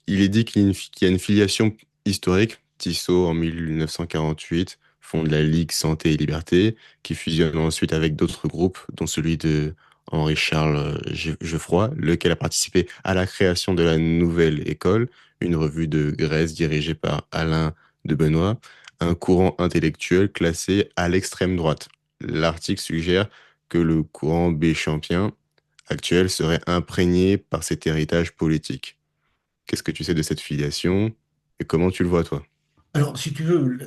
Il est dit qu'il y a une filiation historique. Tissot, en 1948, fonde la Ligue Santé et Liberté, qui fusionne ensuite avec d'autres groupes, dont celui de Henri-Charles Geoffroy, lequel a participé à la création de la Nouvelle École, une revue de Grèce dirigée par Alain de Benoît, un courant intellectuel classé à l'extrême droite. L'article suggère que le courant béchampien actuel serait imprégné par cet héritage politique. Qu'est-ce que tu sais de cette filiation et comment tu le vois, toi? Alors, si tu veux,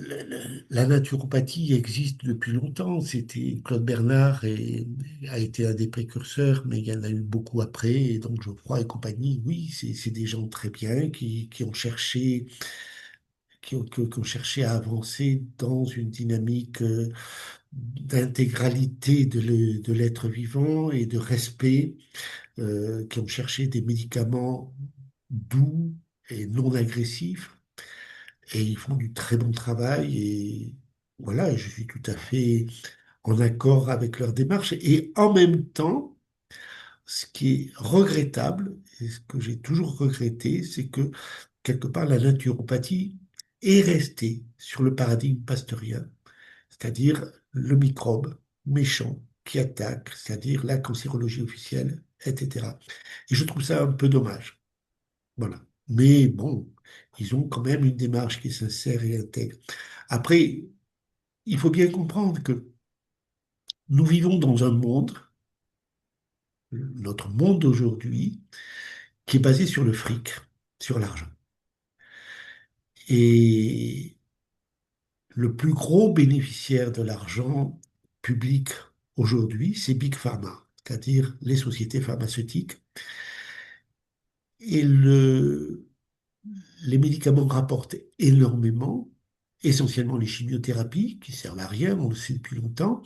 la naturopathie existe depuis longtemps. C'était Claude Bernard a été un des précurseurs, mais il y en a eu beaucoup après. Et donc, Geoffroy et compagnie, oui, c'est des gens très bien qui ont cherché, qui ont cherché à avancer dans une dynamique d'intégralité de l'être vivant et de respect, qui ont cherché des médicaments doux et non agressifs. Et ils font du très bon travail et voilà, je suis tout à fait en accord avec leur démarche. Et en même temps, ce qui est regrettable, et ce que j'ai toujours regretté, c'est que quelque part la naturopathie est restée sur le paradigme pasteurien, c'est-à-dire le microbe méchant qui attaque, c'est-à-dire la cancérologie officielle, etc. Et je trouve ça un peu dommage. Voilà. Mais bon, ils ont quand même une démarche qui est sincère et intègre. Après, il faut bien comprendre que nous vivons dans un monde, notre monde d'aujourd'hui, qui est basé sur le fric, sur l'argent. Et le plus gros bénéficiaire de l'argent public aujourd'hui, c'est Big Pharma, c'est-à-dire les sociétés pharmaceutiques. Et les médicaments rapportent énormément, essentiellement les chimiothérapies, qui servent à rien, on le sait depuis longtemps,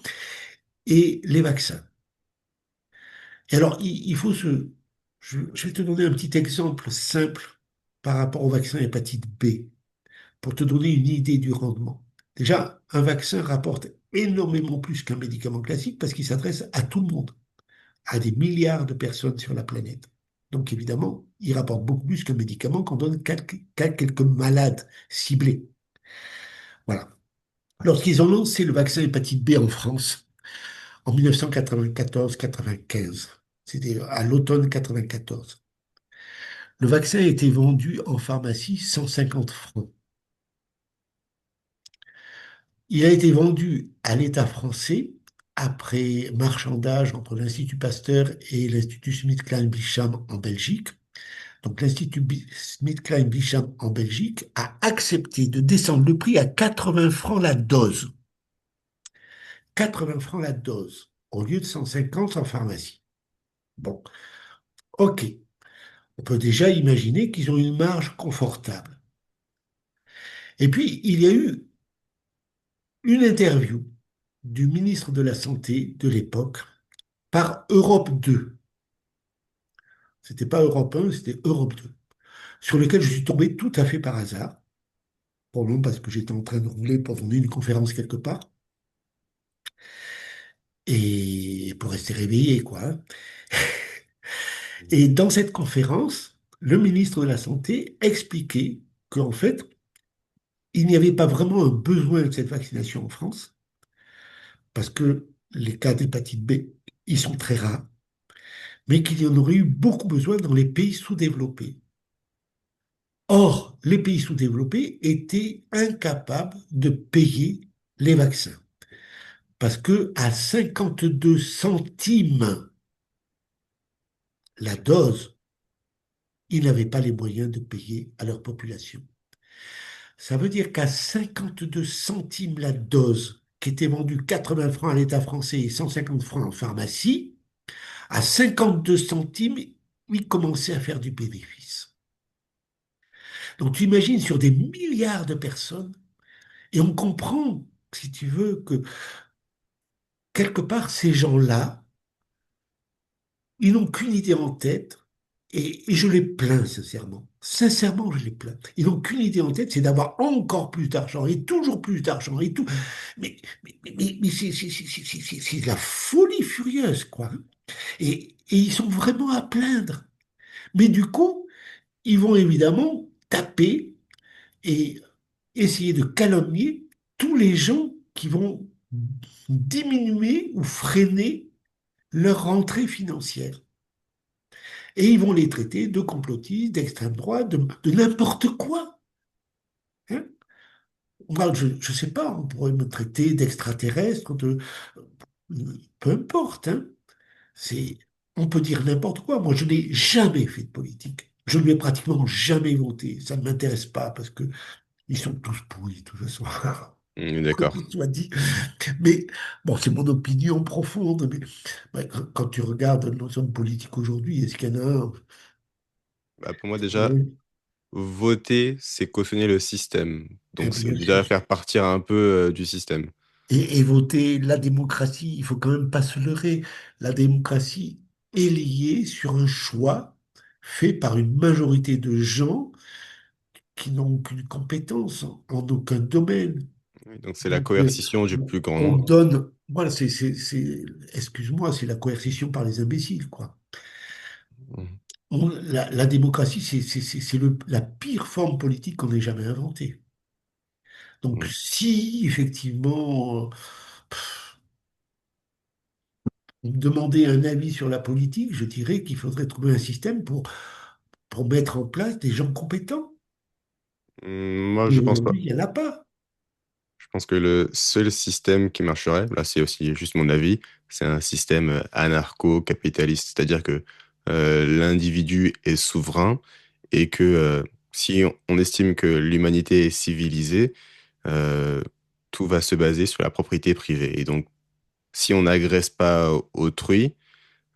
et les vaccins. Et alors, il faut je vais te donner un petit exemple simple par rapport au vaccin hépatite B, pour te donner une idée du rendement. Déjà, un vaccin rapporte énormément plus qu'un médicament classique parce qu'il s'adresse à tout le monde, à des milliards de personnes sur la planète. Donc évidemment, il rapporte beaucoup plus qu'un médicament qu'on donne qu'à quelques malades ciblés. Voilà. Lorsqu'ils ont lancé le vaccin hépatite B en France, en 1994-95, c'était à l'automne 94, le vaccin a été vendu en pharmacie 150 francs. Il a été vendu à l'État français après marchandage entre l'Institut Pasteur et l'Institut Smith-Kline-Bicham en Belgique. Donc l'Institut Smith-Kline-Bicham en Belgique a accepté de descendre le prix à 80 francs la dose. 80 francs la dose au lieu de 150 en pharmacie. Bon, ok. On peut déjà imaginer qu'ils ont une marge confortable. Et puis, il y a eu une interview du ministre de la Santé de l'époque par Europe 2. C'était pas Europe 1, c'était Europe 2, sur lequel je suis tombé tout à fait par hasard, probablement parce que j'étais en train de rouler pour donner une conférence quelque part, et pour rester réveillé, quoi, hein. Et dans cette conférence, le ministre de la Santé expliquait qu'en fait, il n'y avait pas vraiment un besoin de cette vaccination en France, parce que les cas d'hépatite B, ils sont très rares, mais qu'il y en aurait eu beaucoup besoin dans les pays sous-développés. Or, les pays sous-développés étaient incapables de payer les vaccins parce que à 52 centimes la dose, ils n'avaient pas les moyens de payer à leur population. Ça veut dire qu'à 52 centimes la dose, qui était vendue 80 francs à l'État français et 150 francs en pharmacie, à 52 centimes, ils commençaient à faire du bénéfice. Donc tu imagines sur des milliards de personnes, et on comprend, si tu veux, que quelque part, ces gens-là, ils n'ont qu'une idée en tête, et je les plains sincèrement. Sincèrement, je les plains. Ils n'ont qu'une idée en tête, c'est d'avoir encore plus d'argent, et toujours plus d'argent, et tout. Mais c'est de la folie furieuse, quoi. Et ils sont vraiment à plaindre. Mais du coup, ils vont évidemment taper et essayer de calomnier tous les gens qui vont diminuer ou freiner leur rentrée financière. Et ils vont les traiter de complotistes, d'extrême droite, de n'importe quoi. Hein. Moi, je ne sais pas, on pourrait me traiter d'extraterrestre, peu importe. Hein. C'est, on peut dire n'importe quoi. Moi, je n'ai jamais fait de politique. Je ne lui ai pratiquement jamais voté. Ça ne m'intéresse pas parce que ils sont tous pourris, de toute façon. Quoi D'accord. qu'il soit dit. Mais bon, c'est mon opinion profonde. Mais ouais, quand tu regardes nos hommes politiques aujourd'hui, est-ce qu'il y en a un? Bah, pour moi, déjà, Oui, voter, c'est cautionner le système. Donc, c'est bien déjà sûr. faire partir un peu du système. Et voter la démocratie, il faut quand même pas se leurrer. La démocratie est liée sur un choix fait par une majorité de gens qui n'ont aucune compétence en aucun domaine. Oui, donc, c'est la Donc, coercition du plus grand on nombre. donne, voilà, excuse-moi, c'est la coercition par les imbéciles, quoi. Mhm. La démocratie, c'est la pire forme politique qu'on ait jamais inventée. Donc, Mhm. si effectivement vous me demandez un avis sur la politique, je dirais qu'il faudrait trouver un système pour mettre en place des gens compétents. Moi, Mais je pense pas. aujourd'hui, il n'y en a pas. Je pense que le seul système qui marcherait, là c'est aussi juste mon avis, c'est un système anarcho-capitaliste, c'est-à-dire que l'individu est souverain et que si on estime que l'humanité est civilisée, euh, tout va se baser sur la propriété privée. Et donc, si on n'agresse pas autrui,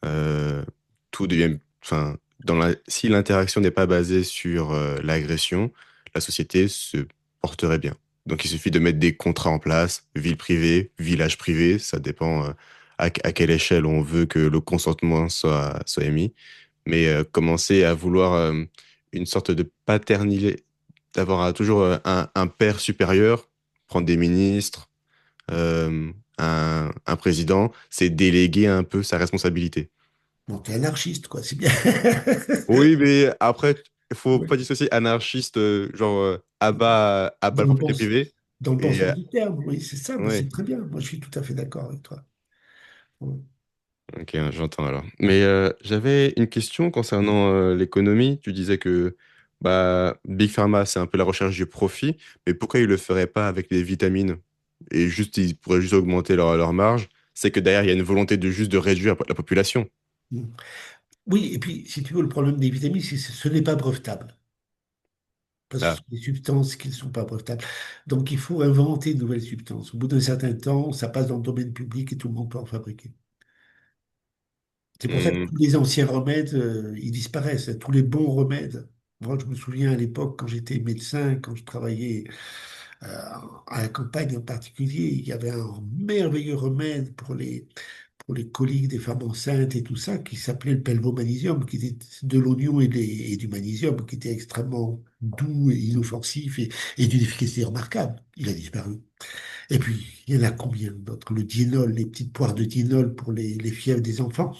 euh, tout devient, enfin, si l'interaction n'est pas basée sur l'agression, la société se porterait bien. Donc il suffit de mettre des contrats en place, ville privée, village privé, ça dépend à quelle échelle on veut que le consentement soit émis, mais commencer à vouloir une sorte de paternité, d'avoir toujours un père supérieur, prendre des ministres, un président, c'est déléguer un peu sa responsabilité. Donc, t'es anarchiste, quoi, c'est bien. Oui, mais après, il faut Ouais. pas dissocier anarchiste, genre à bas Dans la le propriété bon, privée. dans le bon Et sens du terme, oui, c'est ça, mais c'est ouais, très bien. Moi, je suis tout à fait d'accord avec toi. Ouais. ok, j'entends alors. Mais j'avais une question concernant l'économie. Tu disais que bah, Big Pharma, c'est un peu la recherche du profit, mais pourquoi ils le feraient pas avec les vitamines? Et juste, ils pourraient juste augmenter leur marge. C'est que derrière, il y a une volonté de juste de réduire la population. Mm. Oui, et puis, si tu veux, le problème des vitamines, c'est que ce n'est pas brevetable. Parce que ce Ah. sont des substances qui ne sont pas brevetables. Donc, il faut inventer de nouvelles substances. Au bout d'un certain temps, ça passe dans le domaine public et tout le monde peut en fabriquer. C'est pour ça que Hmm. tous les anciens remèdes, ils disparaissent, tous les bons remèdes. Moi, je me souviens à l'époque, quand j'étais médecin, quand je travaillais euh, à la campagne en particulier, il y avait un merveilleux remède pour les coliques des femmes enceintes et tout ça, qui s'appelait le pelvomagnésium, qui était de l'oignon et du magnésium, qui était extrêmement doux et inoffensif et d'une efficacité remarquable. Il a disparu. Et puis, il y en a combien d'autres? Le Dynol, les petites poires de Dynol pour les fièvres des enfants.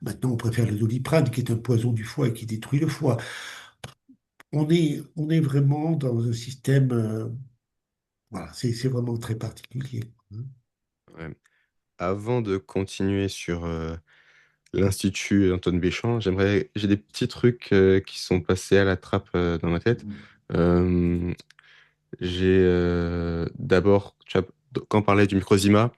Maintenant, on préfère le Doliprane, qui est un poison du foie et qui détruit le foie. On est vraiment dans un système, voilà, c'est vraiment très particulier. Hein. Ouais. Avant de continuer sur l'Institut Antoine Béchamp, j'ai des petits trucs qui sont passés à la trappe dans ma tête. Euh, d'abord, quand on parlait du Microzima,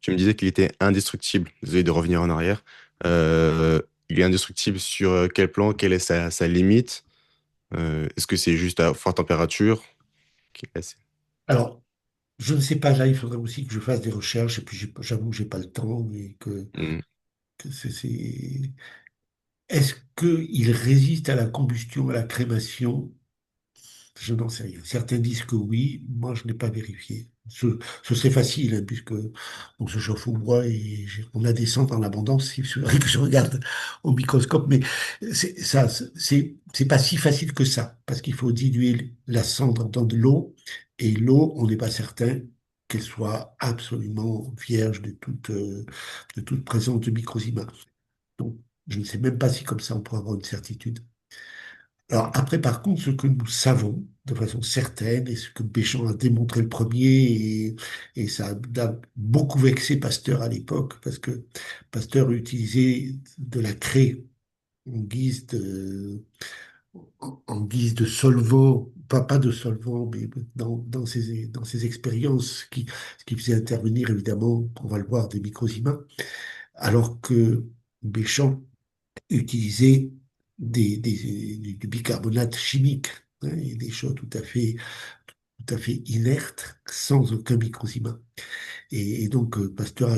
tu me disais qu'il était indestructible. Désolé de revenir en arrière. Il est indestructible sur quel plan? Quelle est sa limite? Est-ce que c'est juste à forte température? Alors, je ne sais pas, là, il faudrait aussi que je fasse des recherches, et puis j'avoue que j'ai pas le temps, et Hmm, que Est-ce qu'il résiste à la combustion, à la crémation? Je n'en sais rien. Certains disent que oui, moi je n'ai pas vérifié. Ce serait facile, hein, puisque on se chauffe au bois et on a des cendres en abondance, il suffirait que je regarde au microscope, mais c'est pas si facile que ça, parce qu'il faut diluer la cendre dans de l'eau, et l'eau, on n'est pas certain qu'elle soit absolument vierge de toute présence de microzyma. Donc, je ne sais même pas si comme ça on pourra avoir une certitude. Alors après, par contre, ce que nous savons de façon certaine, et ce que Béchamp a démontré le premier, et ça a beaucoup vexé Pasteur à l'époque, parce que Pasteur utilisait de la craie en guise en guise de solvant, pas de solvant, mais dans ses expériences, ce qui faisait intervenir évidemment, on va le voir, des micros-humains, alors que Béchamp utilisait du bicarbonate chimique, hein, et des choses tout à fait inertes, sans aucun microzyma. Et donc, Pasteur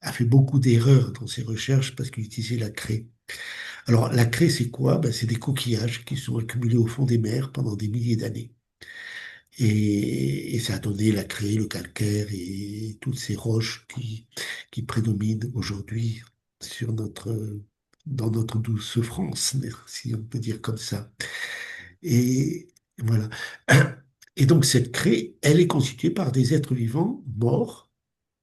a fait beaucoup d'erreurs dans ses recherches parce qu'il utilisait la craie. Alors, la craie, c'est quoi? Ben, c'est des coquillages qui sont accumulés au fond des mers pendant des milliers d'années. Et ça a donné la craie, le calcaire et toutes ces roches qui prédominent aujourd'hui sur dans notre douce France, si on peut dire comme ça. Et voilà. Et donc cette craie, elle est constituée par des êtres vivants morts,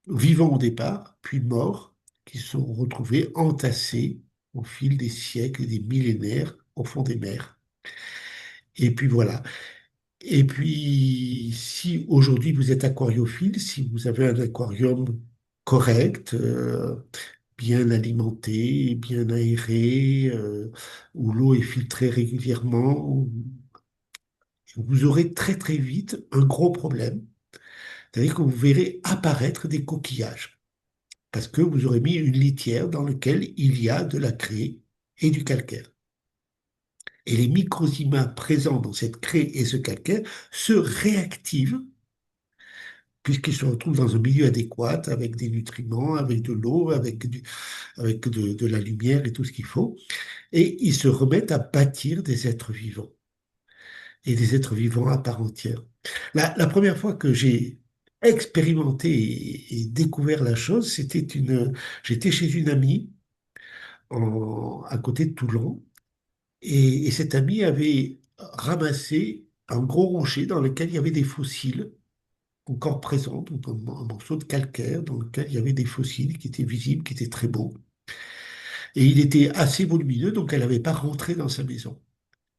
vivants au départ, puis morts, qui sont retrouvés entassés au fil des siècles et des millénaires au fond des mers. Et puis voilà. Et puis, si aujourd'hui vous êtes aquariophile, si vous avez un aquarium correct, bien alimenté, bien aéré, où l'eau est filtrée régulièrement, vous aurez très très vite un gros problème. C'est-à-dire que vous verrez apparaître des coquillages, parce que vous aurez mis une litière dans laquelle il y a de la craie et du calcaire. Et les microzymas présents dans cette craie et ce calcaire se réactivent puisqu'ils se retrouvent dans un milieu adéquat, avec des nutriments, avec de l'eau, avec de la lumière et tout ce qu'il faut. Et ils se remettent à bâtir des êtres vivants, et des êtres vivants à part entière. La première fois que j'ai expérimenté et découvert la chose, j'étais chez une amie à côté de Toulon, et cette amie avait ramassé un gros rocher dans lequel il y avait des fossiles encore présent, donc un morceau de calcaire dans lequel il y avait des fossiles qui étaient visibles, qui étaient très beaux. Et il était assez volumineux, donc elle n'avait pas rentré dans sa maison.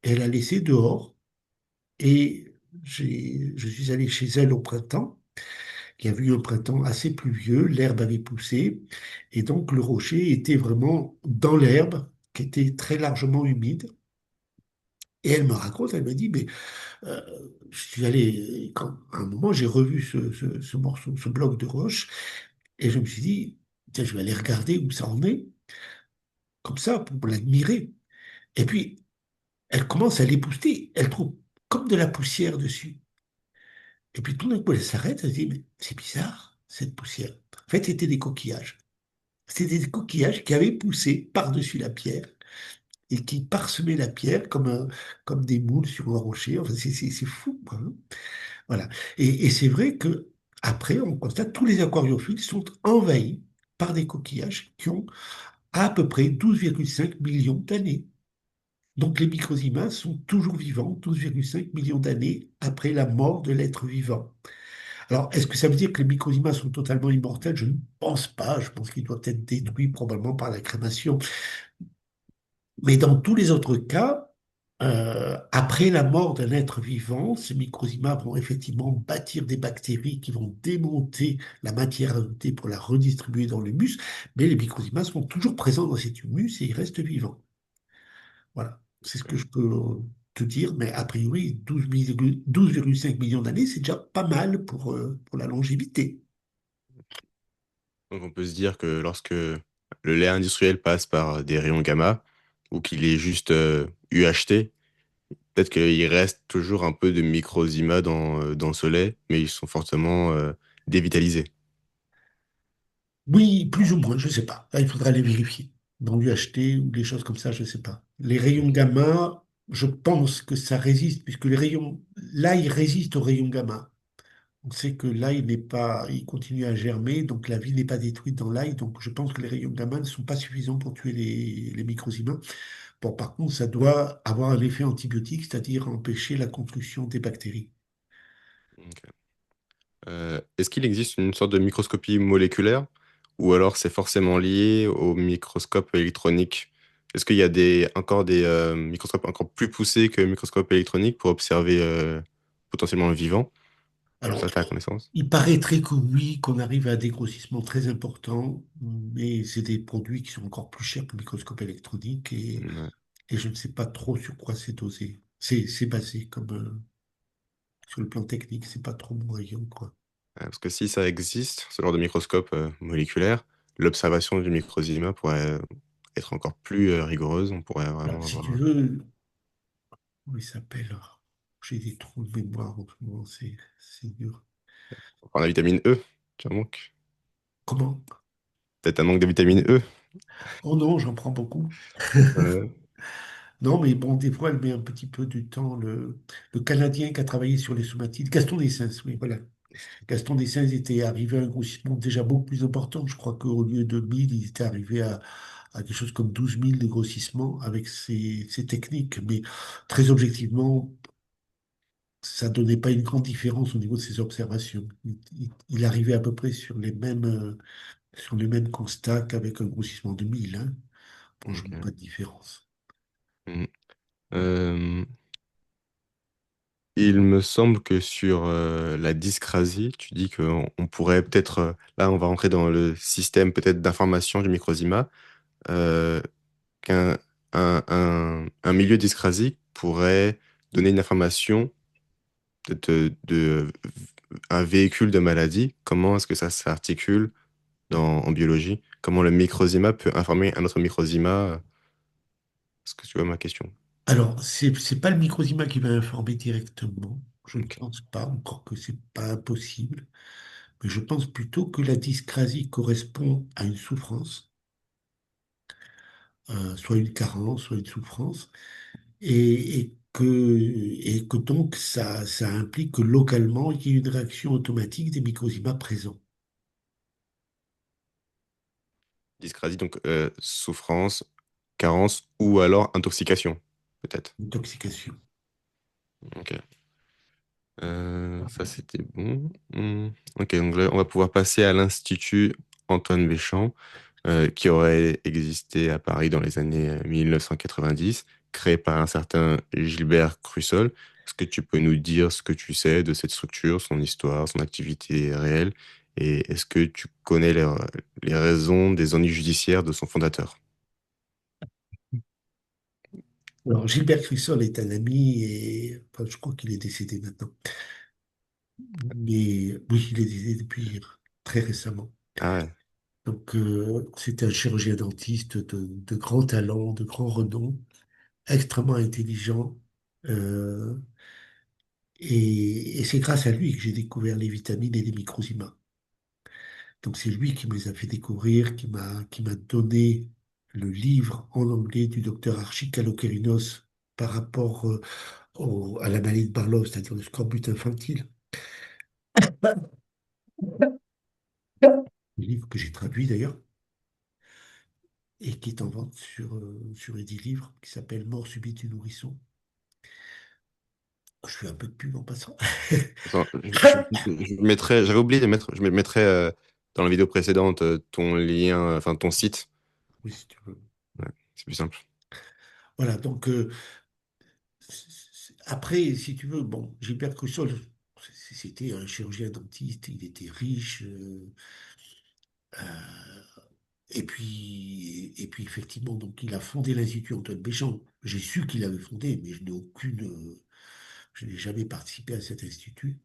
Elle l'a laissé dehors et je suis allé chez elle au printemps. Il y avait eu un printemps assez pluvieux, l'herbe avait poussé et donc le rocher était vraiment dans l'herbe qui était très largement humide. Et elle me raconte, elle me dit, mais euh, je suis allé, à un moment, j'ai revu ce morceau, ce bloc de roche. Et je me suis dit, tiens, je vais aller regarder où ça en est, comme ça, pour l'admirer. Et puis, elle commence à l'épousseter. Elle trouve comme de la poussière dessus. Et puis, tout d'un coup, elle s'arrête, elle se dit, mais c'est bizarre, cette poussière. En fait, c'était des coquillages. C'était des coquillages qui avaient poussé par-dessus la pierre et qui parsemaient la pierre comme des moules sur un rocher. Enfin, c'est fou, quoi, hein. Voilà. Et c'est vrai que après, on constate tous les aquariophiles sont envahis par des coquillages qui ont à peu près 12,5 millions d'années. Donc les microzymas sont toujours vivants 12,5 millions d'années après la mort de l'être vivant. Alors, est-ce que ça veut dire que les microzymas sont totalement immortels? Je ne pense pas. Je pense qu'ils doivent être détruits probablement par la crémation. Mais dans tous les autres cas, après la mort d'un être vivant, ces microzymas vont effectivement bâtir des bactéries qui vont démonter la matière ajoutée pour la redistribuer dans l'humus, mais les microzymas sont toujours présents dans cet humus et ils restent vivants. Voilà, c'est ce que je peux te dire, mais a priori, 12,5 millions d'années, c'est déjà pas mal pour la longévité. Donc on peut se dire que lorsque le lait industriel passe par des rayons gamma ou qu'il est juste UHT, peut-être qu'il reste toujours un peu de microzyma dans ce lait, mais ils sont fortement dévitalisés. Oui, plus ou moins, je ne sais pas. Là, il faudra les vérifier. Dans l'UHT ou des choses comme ça, je ne sais pas. Les rayons Ok. gamma, je pense que ça résiste, puisque l'ail résiste aux rayons gamma. On sait que l'ail n'est pas, il continue à germer, donc la vie n'est pas détruite dans l'ail. Donc je pense que les rayons gamma ne sont pas suffisants pour tuer les microzymas. Bon, par contre, ça doit avoir un effet antibiotique, c'est-à-dire empêcher la construction des bactéries. Ok. Est-ce qu'il existe une sorte de microscopie moléculaire ou alors c'est forcément lié au microscope électronique Est-ce qu'il y a encore des microscopes encore plus poussés que le microscope électronique pour observer potentiellement le vivant? Alors, Ça, tu as connaissance? il paraîtrait que oui, qu'on arrive à des grossissements très importants, mais c'est des produits qui sont encore plus chers que le microscope électronique Ouais. et je ne sais pas trop sur quoi c'est dosé. C'est basé comme sur le plan technique, c'est pas trop mon rayon, quoi. Parce que si ça existe, ce genre de microscope moléculaire, l'observation du microzillimat pourrait être encore plus rigoureuse. On pourrait Alors, vraiment si tu avoir. veux, comment il s'appelle? J'ai des trous de mémoire en ce moment, c'est dur. Enfin, la vitamine E, tu en manques. Comment? Peut-être un manque de vitamine E. Oh non, j'en prends beaucoup. Ouais. Non, mais bon, des fois, elle met un petit peu du temps. Le Canadien qui a travaillé sur les somatides, Gaston Dessens, oui, voilà. Gaston Dessens était arrivé à un grossissement déjà beaucoup plus important. Je crois qu'au lieu de 1000, il était arrivé à quelque chose comme 12 000 de grossissement avec ses techniques. Mais très objectivement, ça donnait pas une grande différence au niveau de ses observations. Il arrivait à peu près sur les mêmes constats qu'avec un grossissement de 1000, hein. Franchement, pas Ok. de différence. Mhm. Euh, il me semble que sur la dyscrasie, tu dis qu'on pourrait peut-être, là on va rentrer dans le système peut-être d'information du microzima, euh, qu'un un milieu dyscrasique pourrait donner une information de un véhicule de maladie. Comment est-ce que ça s'articule en biologie? Comment le microzima peut informer un autre microzima? Est-ce que tu vois ma question? Alors, c'est pas le microzima qui va informer directement. Je ne Ok. pense pas, encore que c'est pas impossible. Mais je pense plutôt que la dyscrasie correspond à une souffrance, soit une carence, soit une souffrance, et que donc ça implique que localement, il y ait une réaction automatique des microzymas présents. Dyscrasie, donc souffrance, carence ou alors intoxication, peut-être. Intoxication. Ok. Ça, c'était bon. Ok, donc là, on va pouvoir passer à l'Institut Antoine Béchamp, qui aurait existé à Paris dans les années 1990, créé par un certain Gilbert Crussol. Est-ce que tu peux nous dire ce que tu sais de cette structure, son histoire, son activité réelle, et est-ce que tu connais les raisons des ennuis judiciaires de son fondateur? Alors, Gilbert Crussol est un ami et enfin, je crois qu'il est décédé maintenant. Mais oui, il est décédé depuis très récemment. Ah ouais. Donc, c'était un chirurgien dentiste de grand talent, de grand renom, extrêmement intelligent. euh, et c'est grâce à lui que j'ai découvert les vitamines et les microzymas. Donc, c'est lui qui me les a fait découvrir, qui m'a donné le livre en anglais du docteur Archie Kalokerinos par rapport à la maladie de Barlow, c'est-à-dire le scorbut infantile. Le livre que j'ai traduit d'ailleurs et qui est en vente sur Edilivre, qui s'appelle Mort subite du nourrisson. Je fais un peu de pub en passant. Attends, je mettrai, j'avais oublié de mettre, je mettrai dans la vidéo précédente ton lien, enfin ton site. Oui, si tu veux. Ouais, c'est plus simple. Voilà, donc après, si tu veux, bon, Gilbert Cruchot, c'était un chirurgien dentiste, il était riche, euh, et puis effectivement, donc il a fondé l'Institut Antoine Béchamp. J'ai su qu'il avait fondé, mais je n'ai jamais participé à cet institut,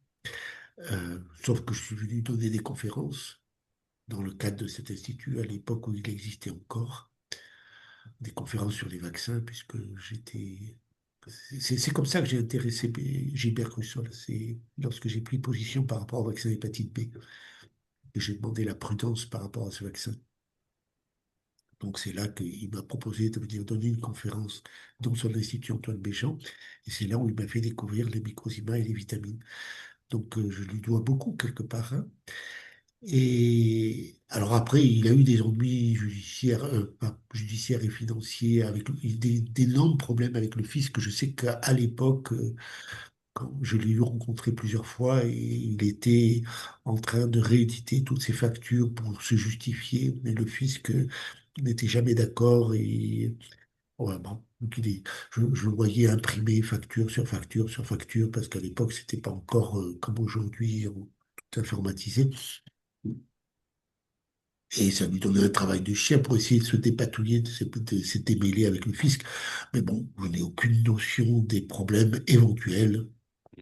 sauf que je suis venu donner des conférences dans le cadre de cet institut à l'époque où il existait encore. Des conférences sur les vaccins, puisque j'étais. C'est comme ça que j'ai intéressé Gilbert Crussol. C'est lorsque j'ai pris position par rapport au vaccin hépatite B et j'ai demandé la prudence par rapport à ce vaccin. Donc c'est là qu'il m'a proposé de venir donner une conférence dans son institut Antoine Béchamp. Et c'est là où il m'a fait découvrir les microzymas et les vitamines. Donc je lui dois beaucoup quelque part, hein. Et alors après, il a eu des ennuis judiciaires, pas judiciaires et financiers, avec d'énormes problèmes avec le fisc. Je sais qu'à l'époque, quand je l'ai eu rencontré plusieurs fois, et il était en train de rééditer toutes ses factures pour se justifier, mais le fisc n'était jamais d'accord Ouais, bon, donc je le voyais imprimer facture sur facture sur facture, parce qu'à l'époque, c'était pas encore comme aujourd'hui, tout informatisé. Et ça lui donnait un travail de chien pour essayer de se dépatouiller, de se démêler avec le fisc. Mais bon, je n'ai aucune notion des problèmes éventuels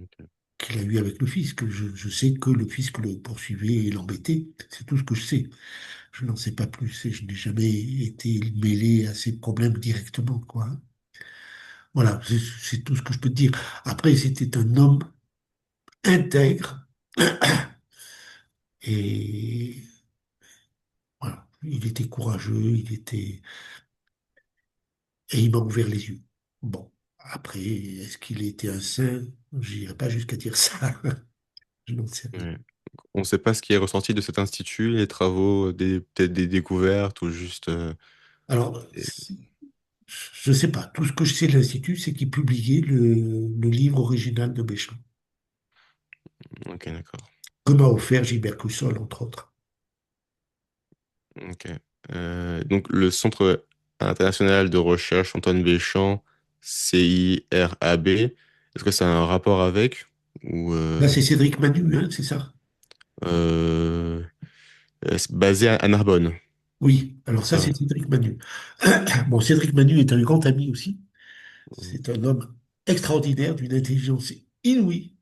Ok. qu'il a eu avec le fisc. Je sais que le fisc le poursuivait et l'embêtait. C'est tout ce que je sais. Je n'en sais pas plus et je n'ai jamais été mêlé à ces problèmes directement, quoi. Voilà, c'est tout ce que je peux te dire. Après, c'était un homme intègre et voilà, il était courageux, et il m'a ouvert les yeux. Bon, après, est-ce qu'il était un saint? J'irai pas jusqu'à dire ça. Je n'en sais rien. Ouais. On ne sait pas ce qui est ressorti de cet institut, les travaux, peut-être des découvertes ou juste. Alors, Des- je ne sais pas. Tout ce que je sais de l'Institut, c'est qu'il publiait le livre original de Béchamp, Ok, d'accord. que m'a offert Gilbert Coussol, entre autres. Ok. Donc, le Centre international de recherche Antoine Béchamp, CIRAB, est-ce que ça a un rapport avec ou Là, c'est Cédric Manu, hein, c'est ça? euh, c'est basé à Narbonne, Oui, alors c'est ça, ça? c'est Cédric Manu. Bon, Cédric Manu est un grand ami aussi. C'est un homme extraordinaire, d'une intelligence inouïe.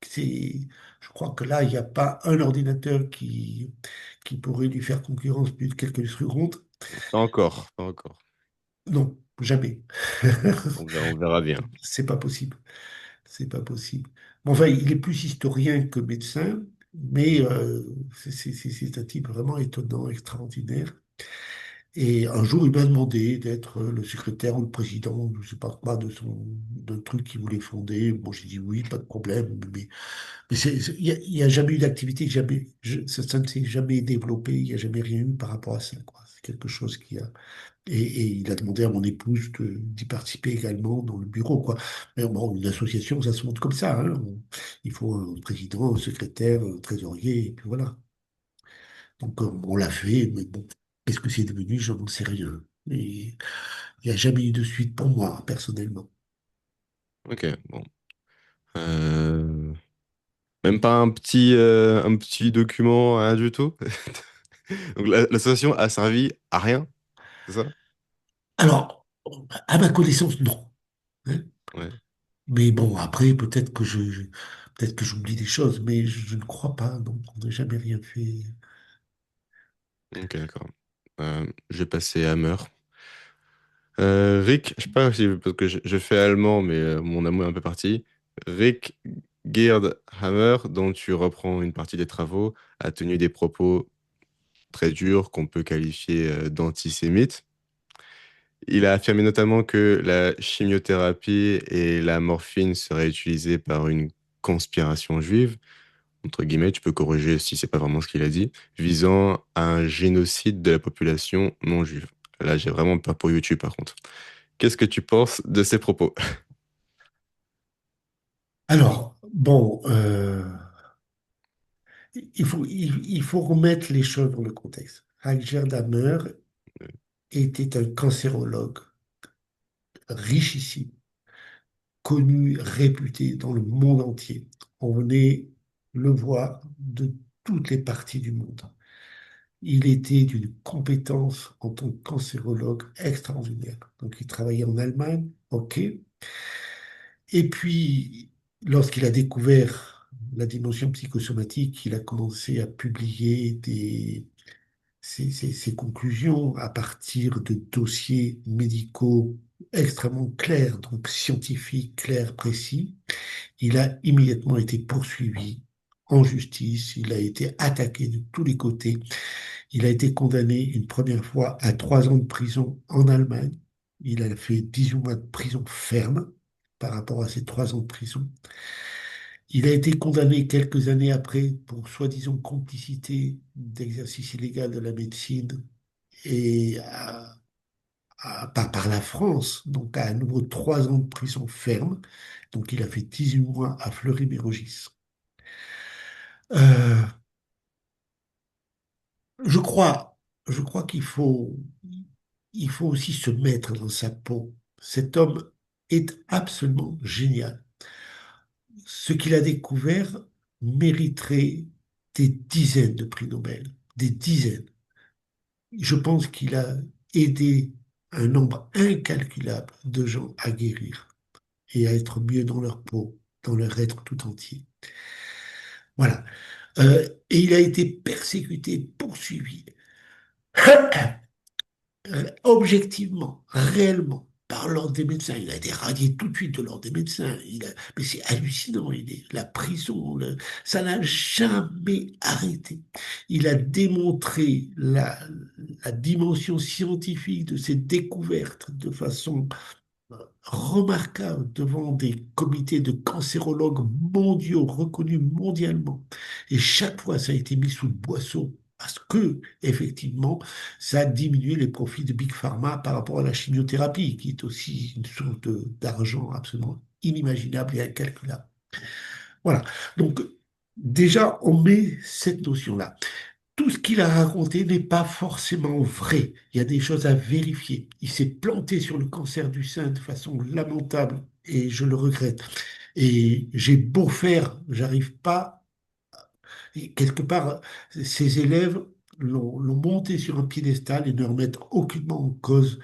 C'est, je crois que là, il n'y a pas un ordinateur qui pourrait lui faire concurrence plus de quelques secondes. Pas encore, pas encore. Non, jamais. On verra bien. C'est pas possible. C'est pas possible. Bon, enfin, il est plus historien que médecin, mais c'est un type vraiment étonnant, extraordinaire. Et un jour, il m'a demandé d'être le secrétaire ou le président, je ne sais pas quoi, d'un truc qu'il voulait fonder. Bon, j'ai dit oui, pas de problème, mais il y a jamais eu d'activité, ça ne s'est jamais développé, il n'y a jamais rien eu par rapport à ça, quoi. C'est quelque chose qui a. Et il a demandé à mon épouse d'y participer également dans le bureau, quoi. Mais bon, une association, ça se monte comme ça, hein. Il faut un président, un secrétaire, un trésorier, et puis voilà. Donc on l'a fait, mais bon, qu'est-ce que c'est devenu, je n'en sais rien. Et il n'y a jamais eu de suite pour moi, personnellement. Ok, bon. Euh, Même pas un petit document, rien du tout. Donc l'association a servi à rien, c'est ça? Alors, à ma connaissance, non, hein. Ouais. Mais bon, après, peut-être que j'oublie des choses, mais je ne crois pas, donc on n'a jamais rien fait. Ok, d'accord. Je vais passer à Hammer. Rick, je sais pas si, parce que je fais allemand, mais mon amour est un peu parti. Rick Gerd Hammer, dont tu reprends une partie des travaux, a tenu des propos très durs qu'on peut qualifier d'antisémites. Il a affirmé notamment que la chimiothérapie et la morphine seraient utilisées par une conspiration juive, entre guillemets, tu peux corriger si c'est pas vraiment ce qu'il a dit, visant à un génocide de la population non juive. Là, j'ai vraiment peur pour YouTube, par contre. Qu'est-ce que tu penses de ces propos? Alors, bon, il faut remettre les choses dans le contexte. Heinrich Dahmer était un cancérologue richissime, connu, réputé dans le monde entier. On venait le voir de toutes les parties du monde. Il était d'une compétence en tant que cancérologue extraordinaire. Donc, il travaillait en Allemagne, ok. Et puis, lorsqu'il a découvert la dimension psychosomatique, il a commencé à publier ses conclusions à partir de dossiers médicaux extrêmement clairs, donc scientifiques, clairs, précis. Il a immédiatement été poursuivi en justice, il a été attaqué de tous les côtés, il a été condamné une première fois à 3 ans de prison en Allemagne, il a fait 18 mois de prison ferme par rapport à ces 3 ans de prison. Il a été condamné quelques années après pour soi-disant complicité d'exercice illégal de la médecine et par la France, donc à nouveau 3 ans de prison ferme. Donc il a fait 18 mois à Fleury-Mérogis. Euh, je crois, je crois qu'il faut. il faut aussi se mettre dans sa peau. Cet homme est absolument génial. Ce qu'il a découvert mériterait des dizaines de prix Nobel, des dizaines. Je pense qu'il a aidé un nombre incalculable de gens à guérir et à être mieux dans leur peau, dans leur être tout entier. Voilà. Et il a été persécuté, poursuivi, objectivement, réellement, par l'ordre des médecins. Il a été radié tout de suite de l'ordre des médecins. Mais c'est hallucinant. La prison, ça n'a jamais arrêté. Il a démontré la dimension scientifique de ses découvertes de façon remarquable devant des comités de cancérologues mondiaux reconnus mondialement. Et chaque fois, ça a été mis sous le boisseau parce que, effectivement, ça a diminué les profits de Big Pharma par rapport à la chimiothérapie, qui est aussi une source d'argent absolument inimaginable et incalculable. Voilà. Donc, déjà, on met cette notion-là. Tout ce qu'il a raconté n'est pas forcément vrai. Il y a des choses à vérifier. Il s'est planté sur le cancer du sein de façon lamentable et je le regrette. Et j'ai beau faire, j'arrive pas. Et quelque part, ses élèves l'ont monté sur un piédestal et ne remettent aucunement en cause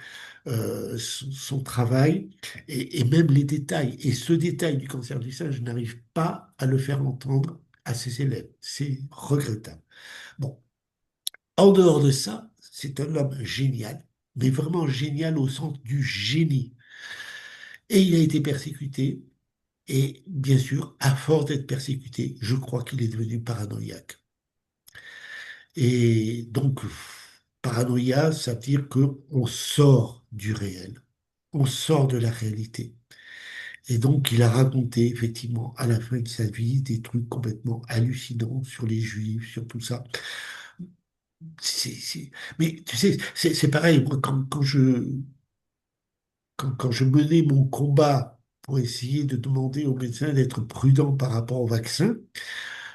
son travail et même les détails. Et ce détail du cancer du sein, je n'arrive pas à le faire entendre à ses élèves. C'est regrettable. Bon. En dehors de ça, c'est un homme génial, mais vraiment génial au sens du génie. Et il a été persécuté, et bien sûr, à force d'être persécuté, je crois qu'il est devenu paranoïaque. Et donc, paranoïa, ça veut dire qu'on sort du réel, on sort de la réalité. Et donc, il a raconté, effectivement, à la fin de sa vie, des trucs complètement hallucinants sur les Juifs, sur tout ça. Mais tu sais, c'est pareil, moi, quand je menais mon combat pour essayer de demander aux médecins d'être prudents par rapport au vaccin,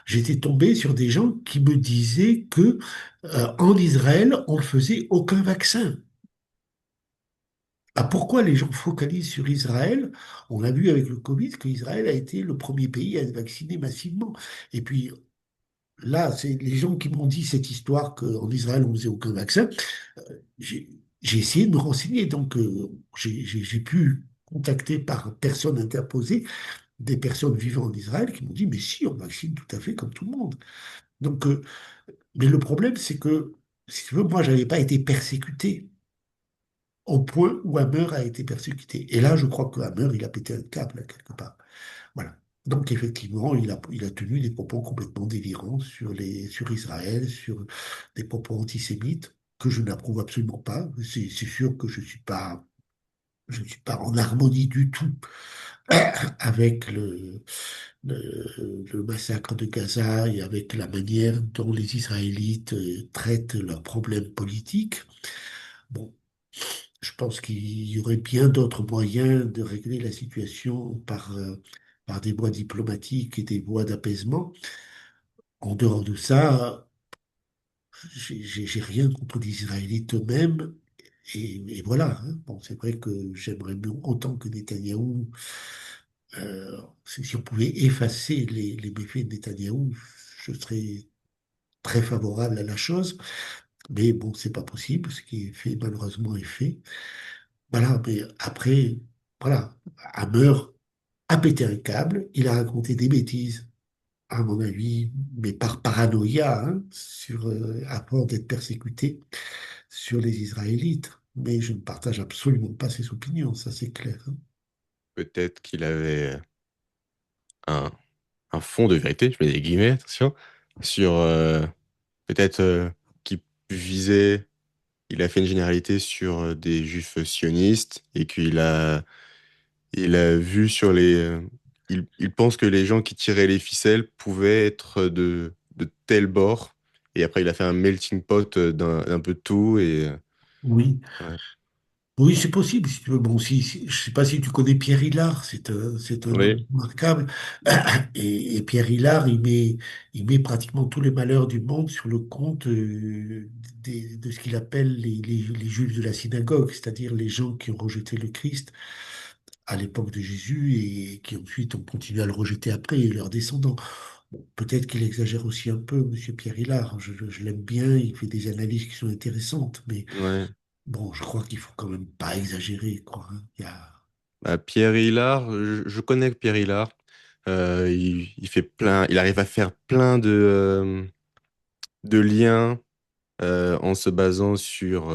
j'étais tombé sur des gens qui me disaient que en Israël, on ne faisait aucun vaccin. Ah, pourquoi les gens focalisent sur Israël? On a vu avec le Covid qu'Israël a été le premier pays à être vacciné massivement. Et puis là, c'est les gens qui m'ont dit cette histoire qu'en Israël, on ne faisait aucun vaccin. J'ai j'ai essayé de me renseigner, donc j'ai pu contacter par personne interposée des personnes vivant en Israël qui m'ont dit, mais si, on vaccine tout à fait comme tout le monde. Donc, mais le problème, c'est que, si tu veux, moi, je n'avais pas été persécuté au point où Hammer a été persécuté. Et là, je crois que Hammer, il a pété un câble, là, quelque part. Voilà. Donc, effectivement, il a tenu des propos complètement délirants sur Israël, sur des propos antisémites que je n'approuve absolument pas. C'est sûr que je ne suis pas en harmonie du tout avec le massacre de Gaza et avec la manière dont les Israélites traitent leurs problèmes politiques. Bon, je pense qu'il y aurait bien d'autres moyens de régler la situation par des voies diplomatiques et des voies d'apaisement. En dehors de ça, j'ai rien contre les Israélites eux-mêmes. Et voilà, hein. Bon, c'est vrai que j'aimerais mieux autant que Netanyahou. Si on pouvait effacer les méfaits de Netanyahou, je serais très favorable à la chose. Mais bon, c'est pas possible. Ce qui est fait, malheureusement, est fait. Voilà, mais après, voilà, Hammer a pété un câble. Il a raconté des bêtises, à mon avis, mais par paranoïa, hein, à force d'être persécuté sur les Israélites. Mais je ne partage absolument pas ses opinions, ça c'est clair, hein. Peut-être qu'il avait un, un fond de vérité, je mets des guillemets, attention, sur peut-être qui visait, il a fait une généralité sur des juifs sionistes et il a vu sur il pense que les gens qui tiraient les ficelles pouvaient être de tel bord et après il a fait un melting pot d'un peu de tout et Oui, ouais. Oui, c'est possible, si tu veux. Bon, je sais pas si tu connais Pierre Hillard, c'est un homme Oui, remarquable. Et Pierre Hillard, il met pratiquement tous les malheurs du monde sur le compte de ce qu'il appelle les juifs de la synagogue, c'est-à-dire les gens qui ont rejeté le Christ à l'époque de Jésus et qui ensuite ont continué à le rejeter après, et leurs descendants. Bon, peut-être qu'il exagère aussi un peu, Monsieur Pierre Hillard. Je l'aime bien, il fait des analyses qui sont intéressantes, mais ouais. bon, je crois qu'il faut quand même pas exagérer, quoi, hein. Bah, Pierre Hillard, je connais Pierre Hillard. Il fait plein, il arrive à faire plein de liens en se basant sur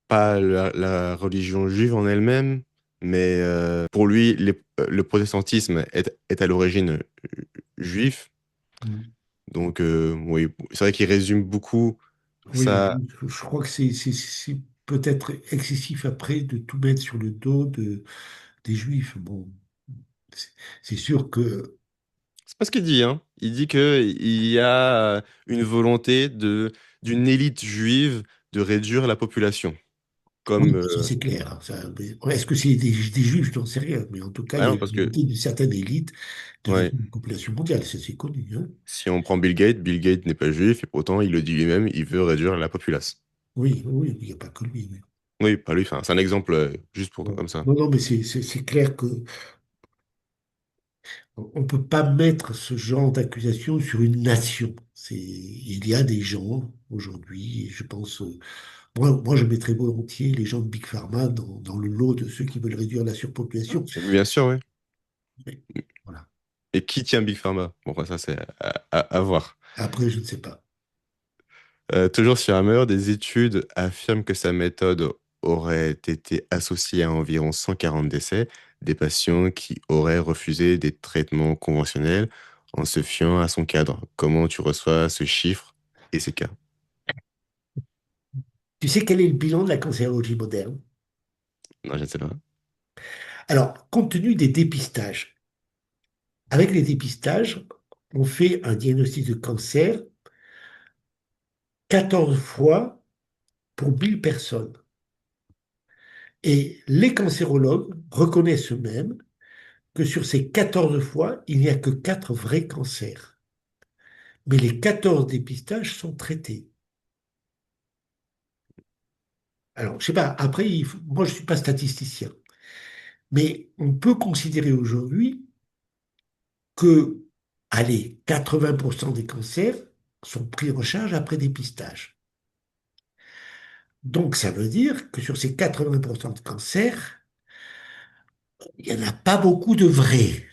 pas la religion juive en elle-même, mais pour lui, le protestantisme est à l'origine juif. Mm. Donc, oui, c'est vrai qu'il résume beaucoup Oui, ça. je crois que c'est peut-être excessif après de tout mettre sur le dos des Juifs. Bon, c'est c'est sûr que, C'est pas ce qu'il dit, hein. Il dit que il y a une volonté d'une élite juive de réduire la population. Comme, oui, ça c'est clair, hein, ça, mais est-ce que c'est des Juifs? Je n'en sais rien, mais en tout cas, il y a non, une parce que, volonté d'une certaine élite de ouais, réduire la population mondiale, ça c'est connu, hein. si on prend Bill Gates n'est pas juif et pourtant il le dit lui-même, il veut réduire la populace. Oui, oui, il n'y a pas que lui. Mais Oui, pas lui, enfin, c'est un exemple juste pour bon. comme ça. Non, non, mais c'est clair que on ne peut pas mettre ce genre d'accusation sur une nation. Il y a des gens aujourd'hui, et je pense, moi, je mettrais volontiers les gens de Big Pharma dans le lot de ceux qui veulent réduire la surpopulation. Bien sûr, oui. Mais voilà. Et qui tient Big Pharma? Bon, bah, ça, c'est à voir. Après, je ne sais pas. Toujours sur Hammer, des études affirment que sa méthode aurait été associée à environ 140 décès, des patients qui auraient refusé des traitements conventionnels en se fiant à son cadre. Comment tu reçois ce chiffre et ces cas? Tu sais quel est le bilan de la cancérologie moderne? Non, je ne sais pas. Alors, compte tenu des dépistages, avec les dépistages, on fait un diagnostic de cancer 14 fois pour 1000 personnes. Et les cancérologues reconnaissent eux-mêmes que sur ces 14 fois, il n'y a que 4 vrais cancers. Mais les 14 dépistages sont traités. Alors, je sais pas, après, moi, je ne suis pas statisticien, mais on peut considérer aujourd'hui que, allez, 80% des cancers sont pris en charge après dépistage. Donc, ça veut dire que sur ces 80% de cancers, il n'y en a pas beaucoup de vrais,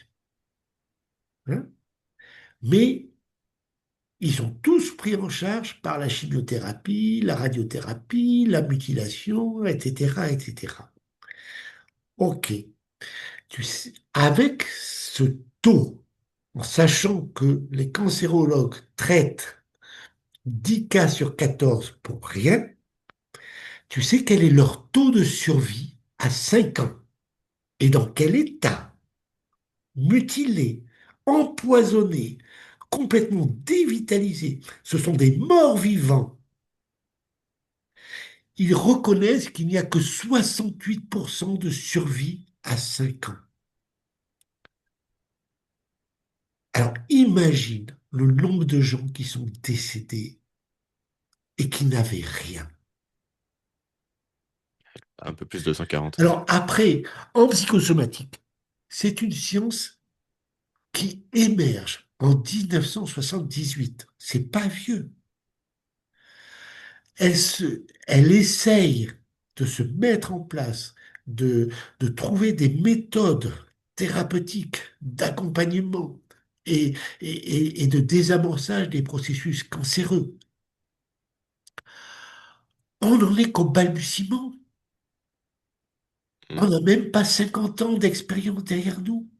hein. Mais ils sont tous pris en charge par la chimiothérapie, la radiothérapie, la mutilation, etc., etc. Ok. Avec ce taux, en sachant que les cancérologues traitent 10 cas sur 14 pour rien, tu sais quel est leur taux de survie à 5 ans et dans quel état? Mutilés, empoisonnés, complètement dévitalisés. Ce sont des morts vivants. Ils reconnaissent qu'il n'y a que 68% de survie à 5 ans. Alors imagine le nombre de gens qui sont décédés et qui n'avaient rien. Un peu plus de 140. Alors après, en psychosomatique, c'est une science qui émerge en 1978. C'est pas vieux. Elle essaye de se mettre en place, de, de trouver des méthodes thérapeutiques d'accompagnement et de désamorçage des processus cancéreux. On n'en est qu'au balbutiement. On Mm. n'a même pas 50 ans d'expérience derrière nous.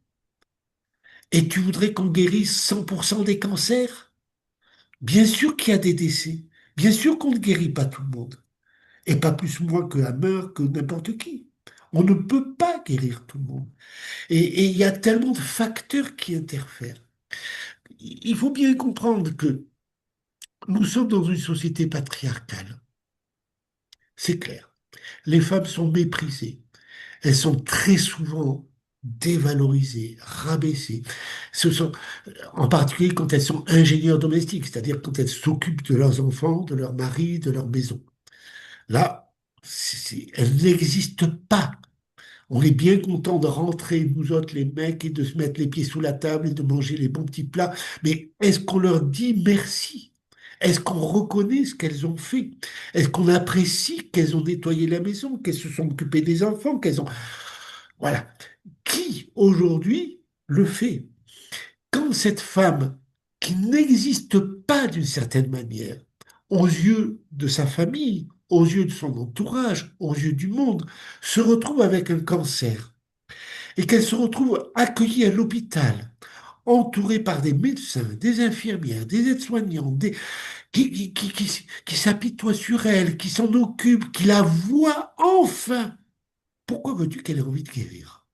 Et tu voudrais qu'on guérisse 100% des cancers? Bien sûr qu'il y a des décès. Bien sûr qu'on ne guérit pas tout le monde. Et pas plus moi que Hammer, que n'importe qui. On ne peut pas guérir tout le monde. Et il y a tellement de facteurs qui interfèrent. Il faut bien comprendre que nous sommes dans une société patriarcale. C'est clair. Les femmes sont méprisées. Elles sont très souvent dévalorisées, rabaissées. Ce sont, en particulier quand elles sont ingénieurs domestiques, c'est-à-dire quand elles s'occupent de leurs enfants, de leur mari, de leur maison. Là, elles n'existent pas. On est bien content de rentrer, nous autres, les mecs, et de se mettre les pieds sous la table et de manger les bons petits plats. Mais est-ce qu'on leur dit merci? Est-ce qu'on reconnaît ce qu'elles ont fait? Est-ce qu'on apprécie qu'elles ont nettoyé la maison, qu'elles se sont occupées des enfants, qu'elles ont... Voilà. Qui, aujourd'hui, le fait? Quand cette femme, qui n'existe pas d'une certaine manière, aux yeux de sa famille, aux yeux de son entourage, aux yeux du monde, se retrouve avec un cancer, et qu'elle se retrouve accueillie à l'hôpital, entourée par des médecins, des infirmières, des aides-soignants, qui s'apitoient sur elle, qui s'en occupent, qui la voient enfin. Pourquoi veux-tu qu'elle ait envie de guérir?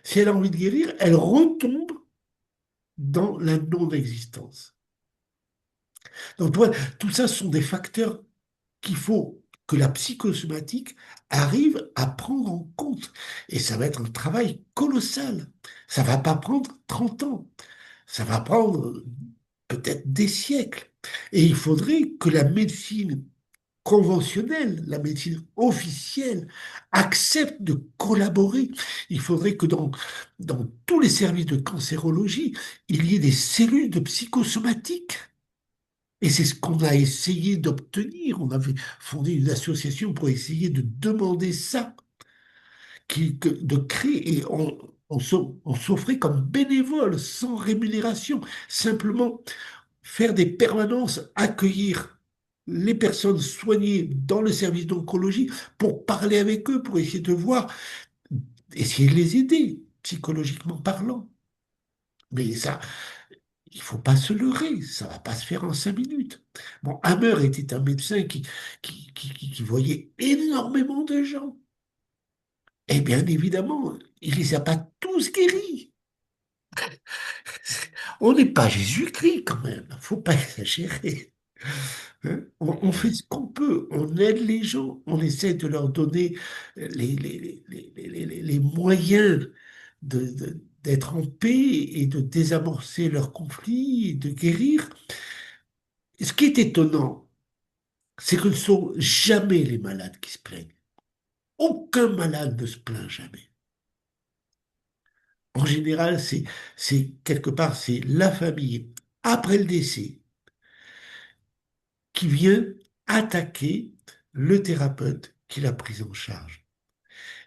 Si elle a envie de guérir, elle retombe dans la non-existence. Donc, tu vois, tout ça sont des facteurs qu'il faut que la psychosomatique arrive à prendre en compte. Et ça va être un travail colossal. Ça va pas prendre 30 ans. Ça va prendre peut-être des siècles. Et il faudrait que la médecine conventionnelle, la médecine officielle, accepte de collaborer. Il faudrait que dans tous les services de cancérologie, il y ait des cellules de psychosomatique. Et c'est ce qu'on a essayé d'obtenir. On avait fondé une association pour essayer de demander ça, de créer, et on s'offrait comme bénévole, sans rémunération, simplement faire des permanences, accueillir les personnes soignées dans le service d'oncologie pour parler avec eux, pour essayer de voir, essayer de les aider, psychologiquement parlant. Mais ça, il faut pas se leurrer, ça va pas se faire en 5 minutes. Bon, Hammer était un médecin qui voyait énormément de gens. Et bien évidemment, il les a pas tous guéris. On n'est pas Jésus-Christ quand même, faut pas exagérer. Hein. On fait Mm. ce qu'on peut, on aide les gens, on essaie de leur donner les moyens d'être en paix et de désamorcer leurs conflits et de guérir. Ce qui est étonnant, c'est que ce ne sont jamais les malades qui se plaignent. Aucun malade ne se plaint jamais. En général, quelque part, c'est la famille, après le décès, qui vient attaquer le thérapeute qui l'a pris en charge.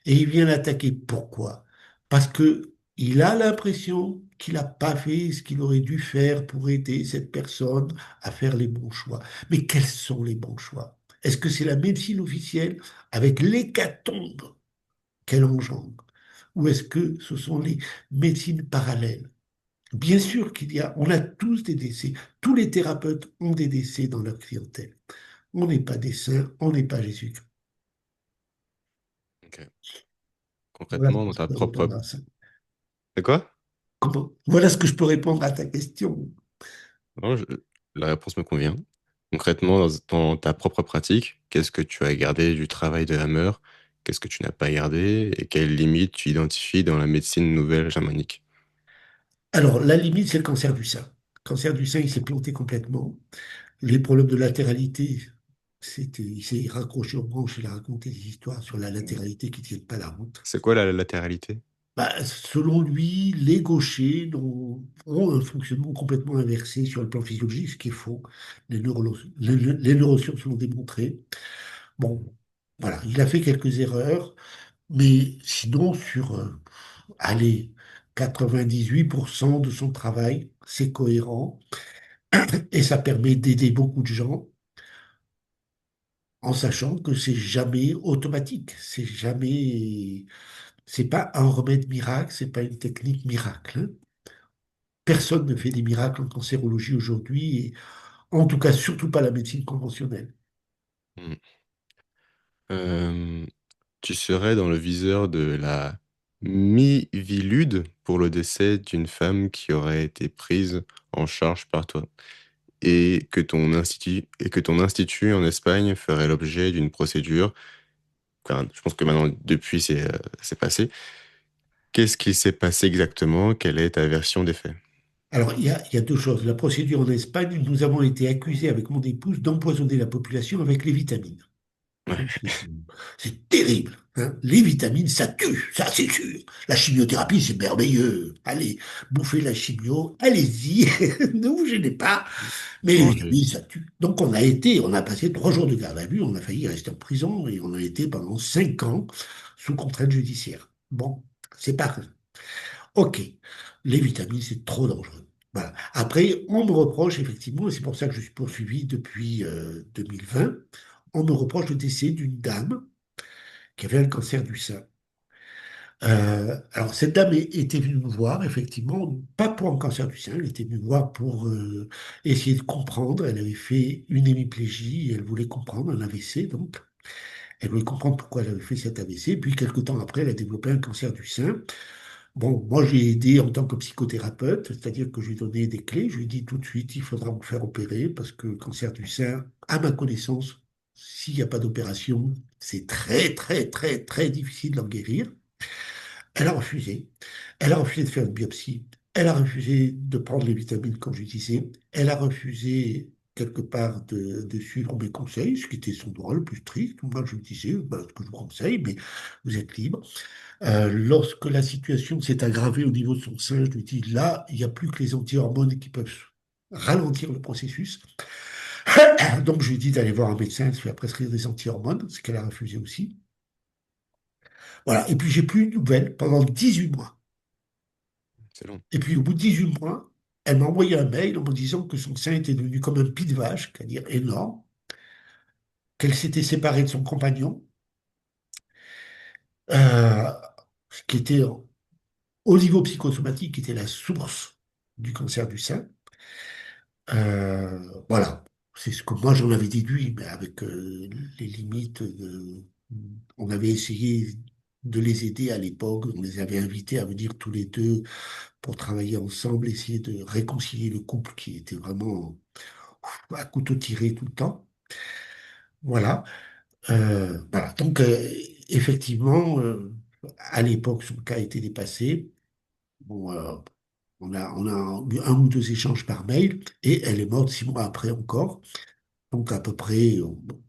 Et il vient l'attaquer. Pourquoi? Parce que il a l'impression qu'il n'a pas fait ce qu'il aurait dû faire pour aider cette personne à faire les bons choix. Mais quels sont les bons choix? Est-ce que c'est la médecine officielle avec l'hécatombe qu'elle engendre? Ou est-ce que ce sont les médecines parallèles? Bien sûr qu'il y a, on a tous des décès. Tous les thérapeutes ont des décès dans leur clientèle. On n'est pas des saints, on n'est pas Jésus. Ok. Voilà ce Concrètement, que dans je ta peux propre... répondre à ça. C'est quoi? Voilà ce que je peux répondre à ta question. Non, la réponse me convient. Concrètement, dans ta propre pratique, qu'est-ce que tu as gardé du travail de Hammer? Qu'est-ce que tu n'as pas gardé? Et quelles limites tu identifies dans la médecine nouvelle germanique? Alors, la limite, c'est le cancer du sein. Le cancer du sein, il s'est planté complètement. Les problèmes de latéralité, il s'est raccroché aux branches, il a raconté des histoires sur la latéralité qui ne tiennent pas la route. C'est quoi la latéralité? Bah, selon lui, les gauchers ont un fonctionnement complètement inversé sur le plan physiologique, ce qui est faux. Les neurosciences l'ont démontré. Bon, voilà, il a fait quelques erreurs, mais sinon, allez, 98% de son travail, c'est cohérent et ça permet d'aider beaucoup de gens en sachant que c'est jamais automatique, c'est pas un remède miracle, c'est pas une technique miracle. Hein. Personne ne fait des miracles en cancérologie aujourd'hui, et en tout cas surtout pas la médecine conventionnelle. Hmm. Euh, Tu serais dans le viseur de la Mivilude pour le décès d'une femme qui aurait été prise en charge par toi. et que ton institut en Espagne ferait l'objet d'une procédure. Enfin, je pense que maintenant, depuis, c'est passé. Qu'est-ce qui s'est passé exactement? Quelle est ta version des faits? Alors, il y a deux choses. La procédure en Espagne, nous avons été accusés avec mon épouse d'empoisonner la population avec les vitamines. Hein, Ouais. c'est terrible. Hein. Les vitamines, ça tue, ça c'est sûr. La chimiothérapie, c'est merveilleux. Allez, bouffez la chimio, allez-y, ne vous gênez pas. Mais les Ok. vitamines, ça tue. Donc on a passé 3 jours de garde à vue, on a failli rester en prison et on a été pendant 5 ans sous contrainte judiciaire. Bon, c'est pas grave. Ok, les vitamines, c'est trop dangereux. Voilà. Après, on me reproche effectivement, et c'est pour ça que je suis poursuivi depuis 2020, on me reproche le décès d'une dame qui avait un cancer du sein. Alors, cette dame était venue me voir, effectivement, pas pour un cancer du sein, elle était venue me voir pour essayer de comprendre. Elle avait fait une hémiplégie, et elle voulait comprendre, un AVC, donc. Elle voulait comprendre pourquoi elle avait fait cet AVC. Puis, quelques temps après, elle a développé un cancer du sein. Bon, moi, j'ai aidé en tant que psychothérapeute, c'est-à-dire que je lui ai donné des clés. Je lui ai dit tout de suite, il faudra vous faire opérer parce que le cancer du sein, à ma connaissance, s'il n'y a pas d'opération, c'est très, très, très, très difficile d'en guérir. Elle a refusé. Elle a refusé de faire une biopsie. Elle a refusé de prendre les vitamines, comme je disais. Elle a refusé, quelque part, de suivre mes conseils, ce qui était son droit le plus strict. Moi, je lui disais, ben, ce que je vous conseille, mais vous êtes libre. Lorsque la situation s'est aggravée au niveau de son sein, je lui dis, là, il n'y a plus que les anti-hormones qui peuvent ralentir le processus. Donc, je lui dis d'aller voir un médecin, se faire prescrire des anti-hormones, ce qu'elle a refusé aussi. Voilà. Et puis, j'ai plus de nouvelles pendant 18 mois. C'est long. Et puis, au bout de 18 mois, elle m'a envoyé un mail en me disant que son sein était devenu comme un pied de vache, c'est-à-dire énorme, qu'elle s'était séparée de son compagnon, euh, ce qui était au niveau psychosomatique, qui était la source du cancer du sein. Voilà, c'est ce que moi j'en avais déduit, mais avec les limites de... On avait essayé de les aider à l'époque, on les avait invités à venir tous les deux pour travailler ensemble, essayer de réconcilier le couple qui était vraiment à couteau tiré tout le temps. Voilà. Voilà. Donc, effectivement, à l'époque, son cas était dépassé. Bon, on a eu un ou deux échanges par mail et elle est morte 6 mois après encore. Donc, à peu près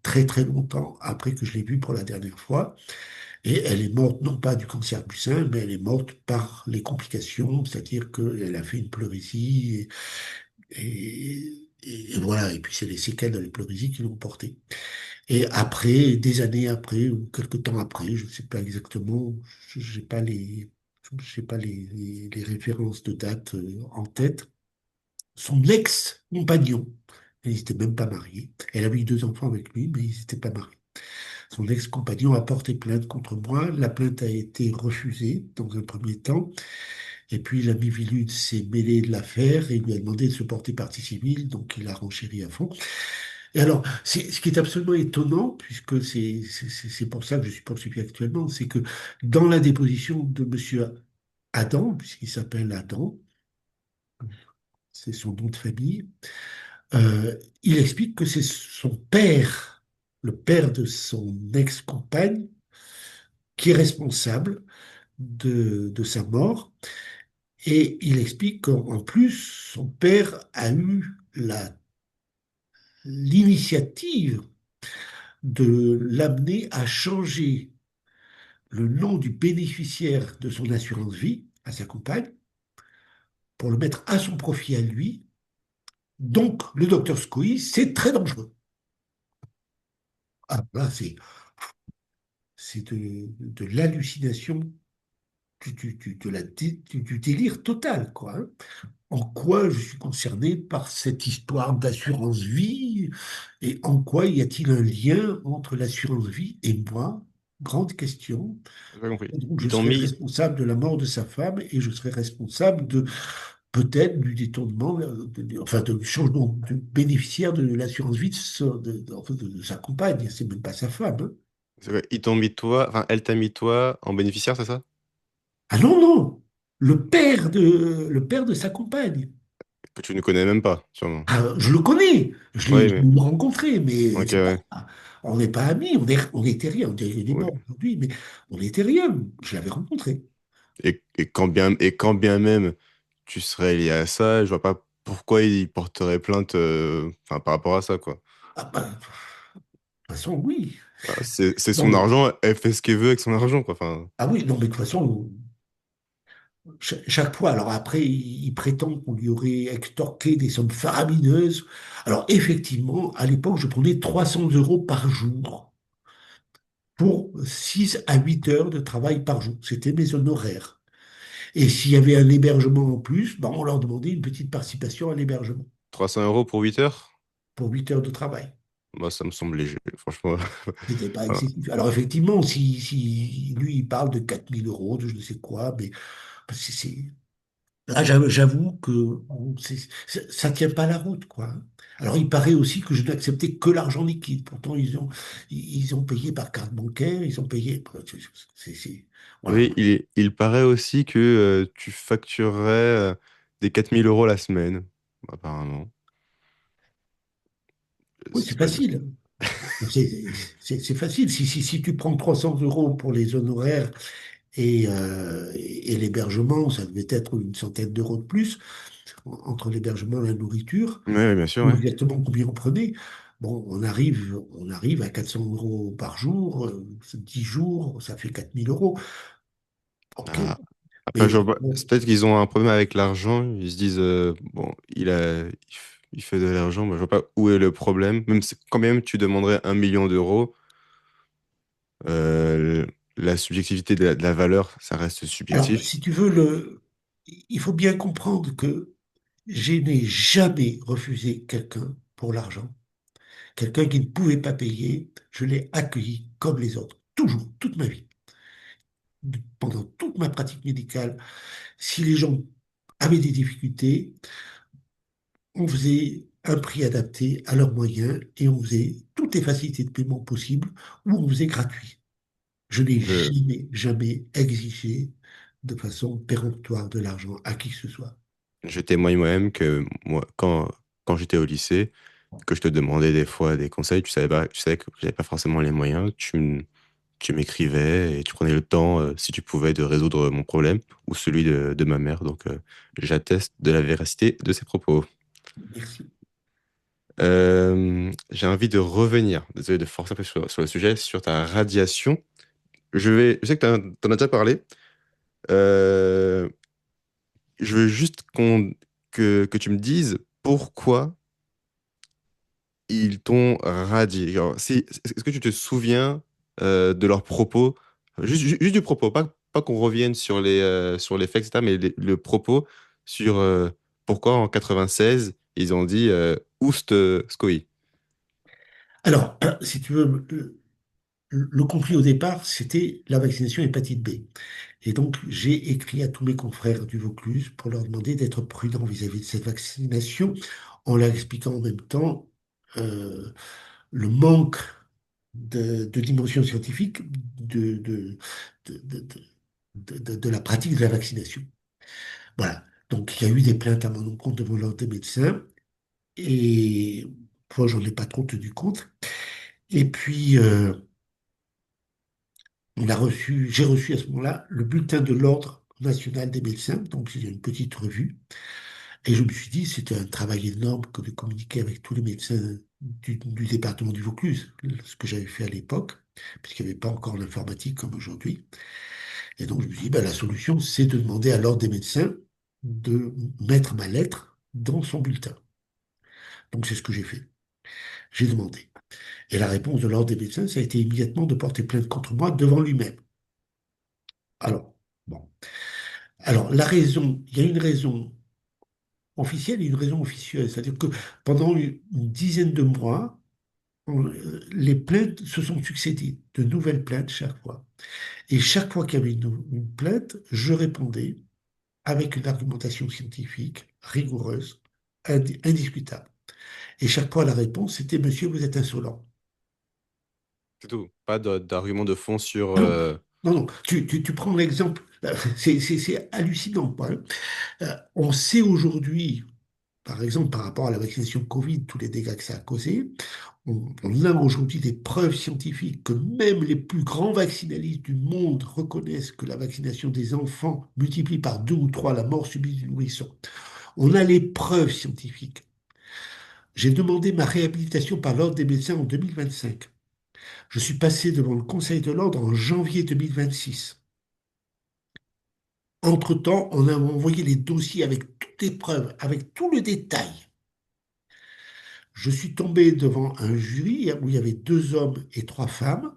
très très longtemps après que je l'ai vue pour la dernière fois. Et elle est morte non pas du cancer du sein, mais elle est morte par les complications, c'est-à-dire qu'elle a fait une pleurésie et voilà. Et puis, c'est les séquelles de la pleurésie qui l'ont portée. Et après, des années après, ou quelques temps après, je ne sais pas exactement, j'ai pas les références de date en tête, son ex-compagnon, ils n'étaient même pas mariés, elle avait eu 2 enfants avec lui, mais ils n'étaient pas mariés. Son ex-compagnon a porté plainte contre moi, la plainte a été refusée dans un premier temps, et puis l'ami Vilude s'est mêlé de l'affaire et lui a demandé de se porter partie civile, donc il a renchéri à fond. Et alors, ce qui est absolument étonnant, puisque c'est pour ça que je suis poursuivi actuellement, c'est que dans la déposition de Monsieur Adam, puisqu'il s'appelle Adam, c'est son nom de famille, il explique que c'est son père, le père de son ex-compagne, qui est responsable de sa mort. Et il explique qu'en plus, son père a eu l'initiative de l'amener à changer le nom du bénéficiaire de son assurance vie à sa compagne pour le mettre à son profit à lui. Donc, le docteur Squeeze, c'est très dangereux. Ah, là, c'est de l'hallucination, du délire total, quoi. Hein. En quoi je suis concerné par cette histoire d'assurance vie et en quoi y a-t-il un lien entre l'assurance vie et moi? Grande question. J'ai pas compris. Et donc, Ils je t'ont serai mis, responsable de la mort de sa femme et je serai responsable de peut-être du détournement, enfin, du changement de bénéficiaire de l'assurance vie enfin, de sa compagne. C'est même pas sa femme. Hein. ils t'ont mis toi, enfin, elle t'a mis toi en bénéficiaire, c'est ça? Ah non, non! Le père de sa compagne. Que tu ne connais même pas, sûrement. Ah, je le connais, Oui, je mais. l'ai rencontré, mais Ok, c'est pas, ouais. on n'est pas amis, on était rien. Il est mort Oui. aujourd'hui, mais on n'était rien. Je l'avais rencontré. Et quand bien même tu serais lié à ça, je vois pas pourquoi il porterait plainte enfin, par rapport à ça, quoi. Ah, bah, de toute façon, oui. Ah, c'est Non, son mais, argent, elle fait ce qu'elle veut avec son argent, quoi. Enfin, ah oui, non, mais de toute façon, chaque fois, alors après, il prétend qu'on lui aurait extorqué des sommes faramineuses. Alors effectivement, à l'époque, je prenais 300 euros par jour pour 6 à 8 heures de travail par jour. C'était mes honoraires. Et s'il y avait un hébergement en plus, ben, on leur demandait une petite participation à l'hébergement 300 € pour 8 heures? pour 8 heures de travail. Moi, ça me semble léger, franchement. C'était pas Enfin, excessif. Alors effectivement, si lui, il parle de 4 000 euros, de je ne sais quoi, mais c'est, là, j'avoue que ça tient pas la route, quoi, hein. Alors, il paraît aussi que je n'acceptais que l'argent liquide. Pourtant, ils ont payé par carte bancaire, ils ont payé. Voilà. oui, il paraît aussi que tu facturerais des 4 000 € la semaine, apparemment. Oui, C'est c'est ce que je sais. facile. C'est facile. Si tu prends 300 euros pour les honoraires et l'hébergement, ça devait être une centaine d'euros de plus entre l'hébergement et la nourriture. Oui, oui, bien sûr, Ou ouais. exactement combien on prenait. Bon, on arrive à 400 euros par jour, 10 jours, ça fait 4 000 euros. OK. Ah, après, Mais c'est bon, peut-être qu'ils ont un problème avec l'argent. Ils se disent, bon, il fait de l'argent, mais je vois pas où est le problème. Même si, quand même, tu demanderais 1 million d'euros, euh, la subjectivité de la valeur, ça reste alors, subjectif. si tu veux, il faut bien comprendre que je n'ai jamais refusé quelqu'un pour l'argent. Quelqu'un qui ne pouvait pas payer, je l'ai accueilli comme les autres, toujours, toute ma vie. Pendant toute ma pratique médicale, si les gens avaient des difficultés, on faisait un prix adapté à leurs moyens et on faisait toutes les facilités de paiement possibles ou on faisait gratuit. Je n'ai Je, jamais, jamais exigé de façon péremptoire de l'argent à qui que ce soit. je témoigne moi-même que moi, quand j'étais au lycée, que je te demandais des fois des conseils, tu savais que j'avais pas forcément les moyens, tu m'écrivais et tu prenais le temps, si tu pouvais, de résoudre mon problème ou celui de ma mère. Donc, j'atteste de la véracité de ces propos. Merci. J'ai envie de revenir, désolé de forcer un peu sur le sujet, sur ta radiation. Je sais que tu en as déjà parlé. Euh, je veux juste que tu me dises pourquoi ils t'ont radié. Genre, est-ce que tu te souviens de leurs propos? Juste du propos, pas qu'on revienne sur les faits, etc., mais le propos sur pourquoi en 96, ils ont dit Oust Skoi. Alors, si tu veux, le conflit au départ, c'était la vaccination hépatite B. Et donc, j'ai écrit à tous mes confrères du Vaucluse pour leur demander d'être prudents vis-à-vis de cette vaccination, en leur expliquant en même temps euh, le manque de dimension scientifique de, de- de- de la pratique de la vaccination. Voilà. Donc, il y a eu des plaintes à mon encontre devant l'ordre des médecins, et moi, j'en ai pas trop tenu compte. Et puis, j'ai reçu à ce moment-là le bulletin de l'Ordre national des médecins, donc c'est une petite revue. Et je me suis dit, c'était un travail énorme que de communiquer avec tous les médecins du département du Vaucluse, ce que j'avais fait à l'époque, puisqu'il n'y avait pas encore l'informatique comme aujourd'hui. Et donc je me suis dit, ben, la solution, c'est de demander à l'Ordre des médecins de mettre ma lettre dans son bulletin. Donc c'est ce que j'ai fait. J'ai demandé. Et la réponse de l'Ordre des médecins, ça a été immédiatement de porter plainte contre moi devant lui-même. Alors, bon. Alors, la raison, il y a une raison officielle et une raison officieuse. C'est-à-dire que pendant une dizaine de mois, les plaintes se sont succédées, de nouvelles plaintes chaque fois. Et chaque fois qu'il y avait une plainte, je répondais avec une argumentation scientifique rigoureuse, indiscutable. Et chaque fois, la réponse, c'était: Monsieur, vous êtes insolent. C'est tout. Pas d'argument de fond sur. Ah non, non, non. Tu prends l'exemple, c'est hallucinant, quoi, hein. On sait aujourd'hui par exemple, par rapport à la vaccination Covid, tous les dégâts que ça a causé, on a aujourd'hui des preuves scientifiques que même les plus grands vaccinalistes du monde reconnaissent que la vaccination des enfants multiplie par deux ou trois la mort subie du nourrisson. On a les preuves scientifiques. J'ai demandé ma réhabilitation par l'Ordre des médecins en 2025. Je suis passé devant le Conseil de l'Ordre en janvier 2026. Entre-temps, on a envoyé les dossiers avec toutes les preuves, avec tout le détail. Je suis tombé devant un jury où il y avait deux hommes et trois femmes.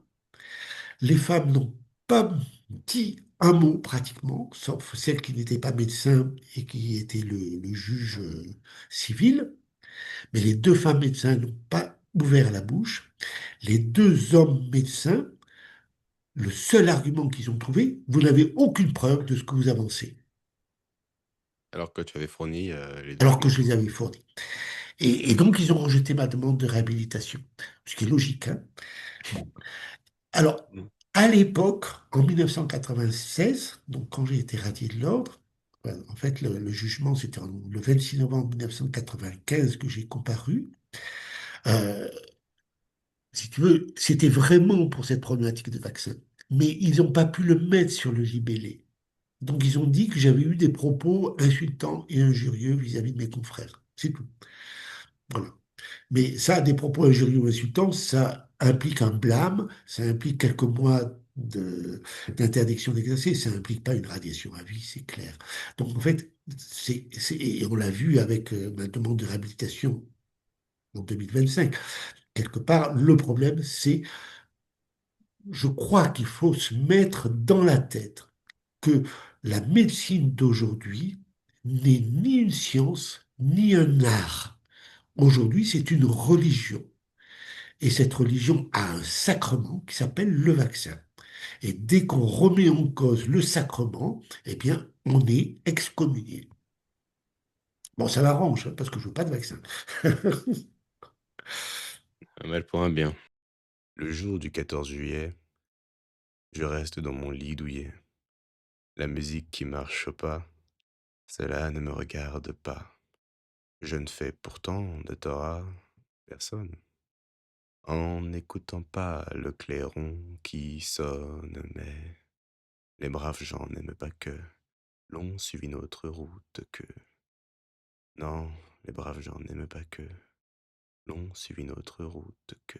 Les femmes n'ont pas dit un mot pratiquement, sauf celle qui n'était pas médecin et qui était le juge civil. Mais les deux femmes médecins n'ont pas ouvert la bouche. Les deux hommes médecins, le seul argument qu'ils ont trouvé, vous n'avez aucune preuve de ce que vous avancez, Alors que tu avais fourni les alors que je documents. les avais fournis. Et donc, ils ont rejeté ma demande de réhabilitation, ce qui est logique, hein. Bon. Alors, Mm. à l'époque, en 1996, donc quand j'ai été radié de l'ordre, en fait, le jugement, c'était le 26 novembre 1995 que j'ai comparu. Euh, Si tu veux, c'était vraiment pour cette problématique de vaccin. Mais ils n'ont pas pu le mettre sur le libellé. Donc, ils ont dit que j'avais eu des propos insultants et injurieux vis-à-vis de mes confrères. C'est tout. Voilà. Mais ça, des propos injurieux ou insultants, ça implique un blâme, ça implique quelques mois d'interdiction d'exercer, ça implique pas une radiation à vie, c'est clair. Donc en fait, et on l'a vu avec ma demande de réhabilitation en 2025. Quelque part, le problème, c'est, je crois qu'il faut se mettre dans la tête que la médecine d'aujourd'hui n'est ni une science, ni un art. Aujourd'hui, c'est une religion. Et cette religion a un sacrement qui s'appelle le vaccin. Et dès qu'on remet en cause le sacrement, eh bien, on est excommunié. Bon, ça m'arrange, hein, parce que je veux pas de vaccin. Un mal pour un bien. Le jour du 14 juillet, je reste dans mon lit douillet. La musique qui marche au pas, cela ne me regarde pas. Je ne fais pourtant de tort à personne. En n'écoutant pas le clairon qui sonne, mais les braves gens n'aiment pas que l'on suive une autre route que... Non, les braves gens n'aiment pas que l'on suive une autre route que...